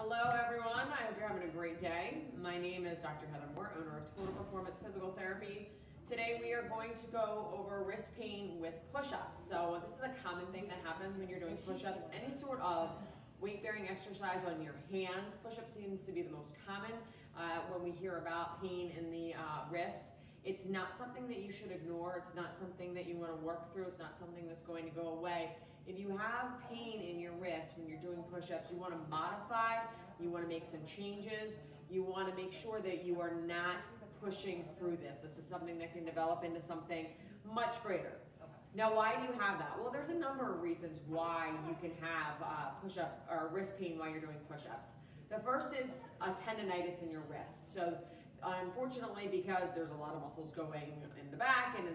Hello everyone, I hope you're having a great day. My name is Dr. Heather Moore, owner of Total Performance Physical Therapy. Today we are going to go over wrist pain with push-ups. So this is a common thing that happens when you're doing push-ups. Any sort of weight-bearing exercise on your hands. Push-up seems to be the most common when we hear about pain in the wrist. It's not something that you should ignore. It's not something that you want to work through. It's not something that's going to go away. If you have pain in your wrist when you're doing push-ups, you want to modify, you want to make some changes, you want to make sure that you are not pushing through this. This is something that can develop into something much greater. Now, why do you have that? Well, there's a number of reasons why you can have push-up or wrist pain while you're doing push-ups. The first is a tendonitis in your wrist. So unfortunately, because there's a lot of muscles going in the back and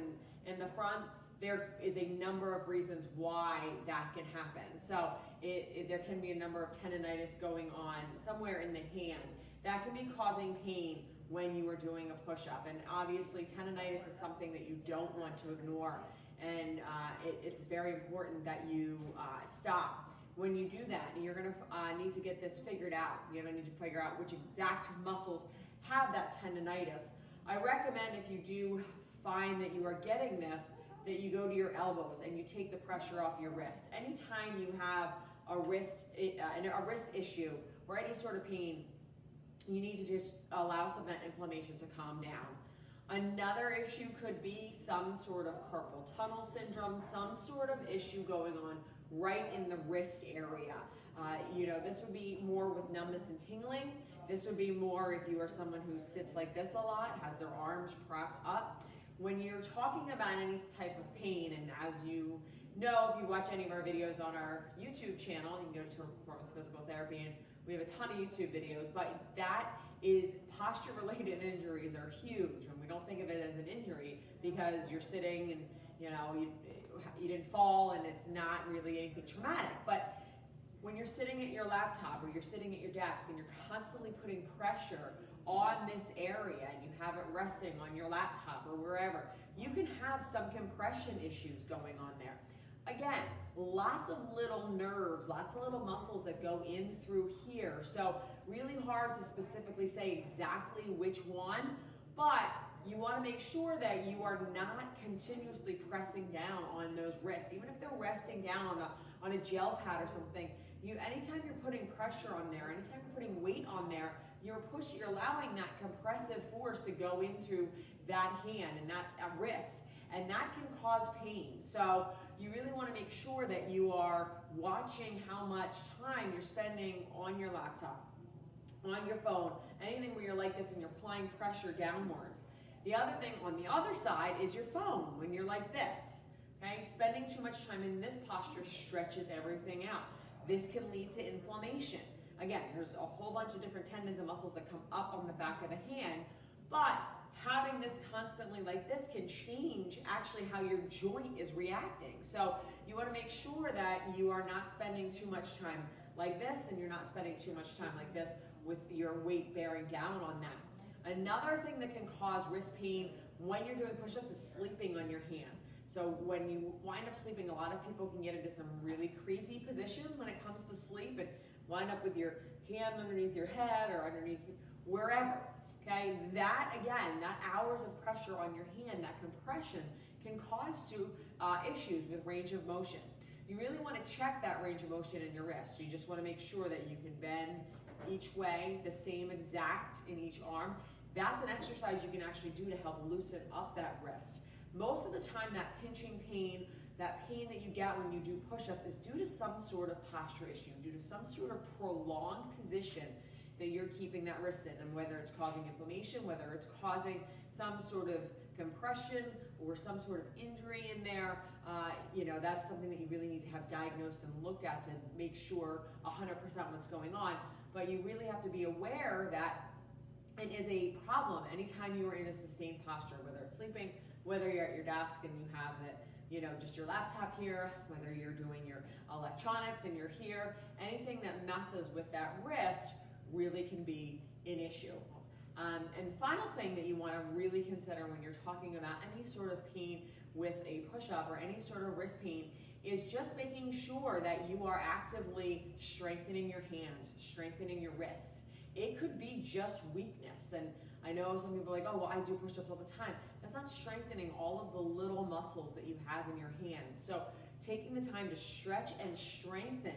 in the front, there is a number of reasons why that can happen. So there can be a number of tendonitis going on somewhere in the hand. That can be causing pain when you are doing a push-up. And obviously tendonitis is something that you don't want to ignore. And it's very important that you stop. When you do that, you're gonna need to get this figured out. You're gonna need to figure out which exact muscles have that tendonitis. I recommend, if you do find that you are getting this, that you go to your elbows and you take the pressure off your wrist. Anytime you have a wrist issue or any sort of pain, you need to just allow some of that inflammation to calm down. Another issue could be some sort of carpal tunnel syndrome, some sort of issue going on right in the wrist area. This would be more with numbness and tingling. This would be more if you are someone who sits like this a lot, has their arms propped up. When you're talking about any type of pain, and as you know, if you watch any of our videos on our YouTube channel, you can go to Total Performance Physical Therapy, and we have a ton of YouTube videos, but that is posture-related injuries are huge, and we don't think of it as an injury because you're sitting and you didn't fall and it's not really anything traumatic. But when you're sitting at your laptop or you're sitting at your desk and you're constantly putting pressure on this area and you have it resting on your laptop or wherever, you can have some compression issues going on there. Again, lots of little nerves, lots of little muscles that go in through here. So really hard to specifically say exactly which one, but you want to make sure that you are not continuously pressing down on those wrists. Even if they're resting down on a gel pad or something, anytime you're putting pressure on there, anytime you're putting weight on there, you're allowing that compressive force to go into that hand and that wrist, and that can cause pain. So you really want to make sure that you are watching how much time you're spending on your laptop, on your phone, anything where you're like this and you're applying pressure downwards. The other thing on the other side is your phone when you're like this. Okay, spending too much time in this posture stretches everything out. This can lead to inflammation. Again, there's a whole bunch of different tendons and muscles that come up on the back of the hand, but having this constantly like this can change actually how your joint is reacting. So you want to make sure that you are not spending too much time like this and you're not spending too much time like this with your weight bearing down on that. Another thing that can cause wrist pain when you're doing push-ups is sleeping on your hand. So when you wind up sleeping, a lot of people can get into some really crazy positions when it comes to sleep and wind up with your hand underneath your head or underneath wherever. Okay, that again, that hours of pressure on your hand, that compression can cause issues with range of motion. You really want to check that range of motion in your wrist. You just want to make sure that you can bend each way the same exact in each arm. That's an exercise you can actually do to help loosen up that wrist. Most of the time that pinching pain, that pain that you get when you do push-ups is due to some sort of posture issue, due to some sort of prolonged position that you're keeping that wrist in, and whether it's causing inflammation, whether it's causing some sort of compression or some sort of injury in there, that's something that you really need to have diagnosed and looked at to make sure 100% what's going on. But you really have to be aware that it is a problem anytime you are in a sustained posture, whether it's sleeping, whether you're at your desk and you have it, just your laptop here, whether you're doing your electronics and you're here, anything that messes with that wrist really can be an issue. And final thing that you want to really consider when you're talking about any sort of pain with a push-up or any sort of wrist pain is just making sure that you are actively strengthening your hands, strengthening your wrists. It could be just weakness, and I know some people are like, oh, well, I do push-ups all the time. That's not strengthening all of the little muscles that you have in your hands. So taking the time to stretch and strengthen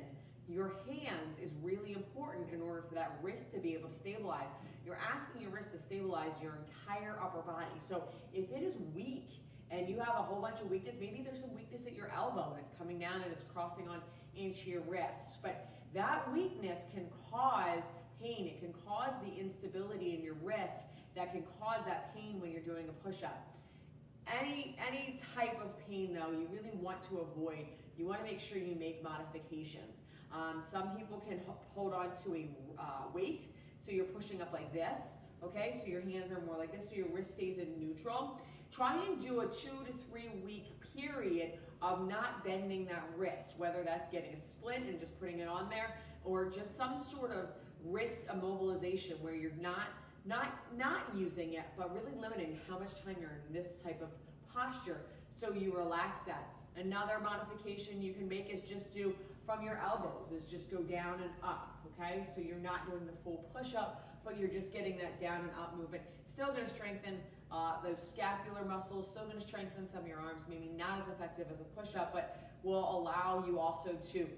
your hands is really important in order for that wrist to be able to stabilize. You're asking your wrist to stabilize your entire upper body. So if it is weak and you have a whole bunch of weakness, maybe there's some weakness at your elbow and it's coming down and it's crossing on into your wrist. But that weakness can cause pain. It can cause the instability in your wrist that can cause that pain when you're doing a push-up. Any type of pain, though, you really want to avoid. You want to make sure you make modifications. Some people can hold on to a weight, so you're pushing up like this, okay? So your hands are more like this, so your wrist stays in neutral. Try and do a 2 to 3 week period of not bending that wrist, whether that's getting a splint and just putting it on there, or just some sort of wrist immobilization where you're not using it, but really limiting how much time you're in this type of posture so you relax that. Another modification you can make is just do from your elbows, is just go down and up, okay? So you're not doing the full push-up, but you're just getting that down and up movement. Still gonna strengthen those scapular muscles, still gonna strengthen some of your arms, maybe not as effective as a push-up, but will allow you also to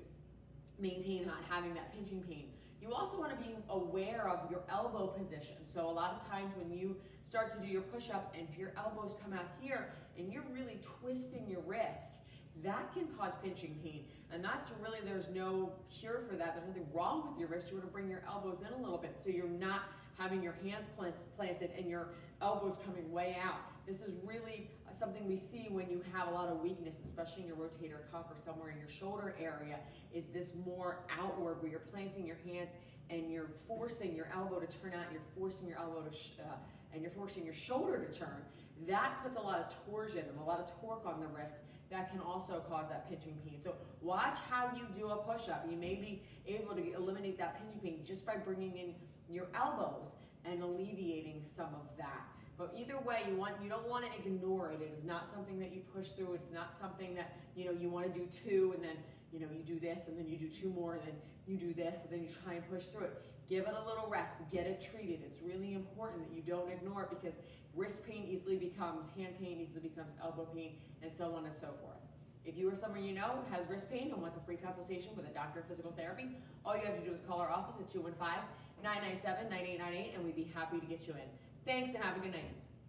maintain not having that pinching pain. You also want to be aware of your elbow position. So a lot of times when you start to do your push-up and if your elbows come out here and you're really twisting your wrist, that can cause pinching pain. And that's really, there's no cure for that. There's nothing wrong with your wrist. You want to bring your elbows in a little bit so you're not having your hands planted and your elbows coming way out. This is really something we see when you have a lot of weakness, especially in your rotator cuff or somewhere in your shoulder area, is this more outward where you're planting your hands and you're forcing your elbow to turn out, you're forcing your elbow to, and you're forcing your shoulder to turn. That puts a lot of torsion and a lot of torque on the wrist that can also cause that pinching pain. So watch how you do a push-up. You may be able to eliminate that pinching pain just by bringing in your elbows and alleviating some of that. But either way, you don't want to ignore it. It is not something that you push through. It's not something that you want to do 2 and then you do this and then you do 2 more and then you do this and then you try and push through it. Give it a little rest. Get it treated. It's really important that you don't ignore it because wrist pain easily becomes hand pain, easily becomes elbow pain, and so on and so forth. If you or someone you know has wrist pain and wants a free consultation with a doctor of physical therapy, all you have to do is call our office at 215-997-9898 and we'd be happy to get you in. Thanks and have a good night.